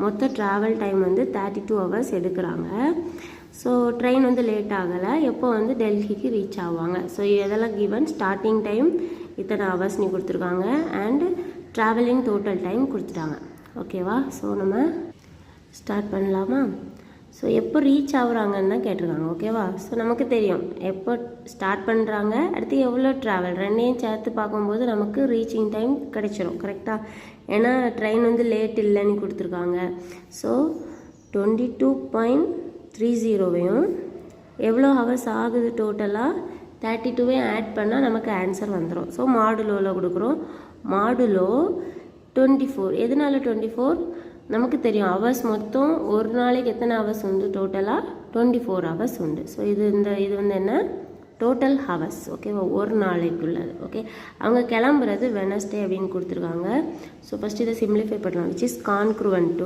மொத்த travel time வந்து 32 hours எடுக்கிறாங்க. ஸோ ட்ரெயின் வந்து லேட் ஆகலை. எப்போ வந்து டெல்லிக்கு ரீச் ஆவாங்க. ஸோ இதெல்லாம் கிவன் ஸ்டார்டிங் டைம் இத்தனை ஹவர்ஸ் நீ கொடுத்துருக்காங்க அண்டு ட்ராவலிங் டோட்டல் டைம் கொடுத்துட்டாங்க. ஓகேவா? ஸோ நம்ம ஸ்டார்ட் பண்ணலாமா? ஸோ எப்போ ரீச் ஆகுறாங்கன்னு தான் கேட்டிருக்காங்க. ஓகேவா? ஸோ நமக்கு தெரியும் எப்போ ஸ்டார்ட் பண்ணுறாங்க, அடுத்து எவ்வளோ ட்ராவல், ரெண்டையும் சேர்த்து பார்க்கும்போது நமக்கு ரீச்சிங் டைம் கிடைச்சிரும். கரெக்டாக? ஏன்னா ட்ரெயின் வந்து லேட் இல்லைன்னு கொடுத்துருக்காங்க. ஸோ 22.30 எவ்வளோ ஹவர்ஸ் ஆகுது டோட்டலாக 32 ஆட் பண்ணால் நமக்கு ஆன்சர் வந்துடும். ஸோ மாடுலோவில் கொடுக்குறோம். மாடுலோ 24. எதனால 24? நமக்கு தெரியும் ஹவர்ஸ் மொத்தம் ஒரு நாளைக்கு எத்தனை ஹவர்ஸ் உண்டு, டோட்டலாக 24 ஹவர்ஸ் உண்டு. ஸோ இது வந்து என்ன, டோட்டல் ஹவர்ஸ். ஓகேவா? ஒரு நாளைக்குள்ளது. ஓகே, அவங்க கிளம்புறது வெனஸ்டே அப்படின்னு கொடுத்துருக்காங்க. ஸோ ஃபஸ்ட் இதை சிம்பிளிஃபை பண்ணலாம். Which is congruent to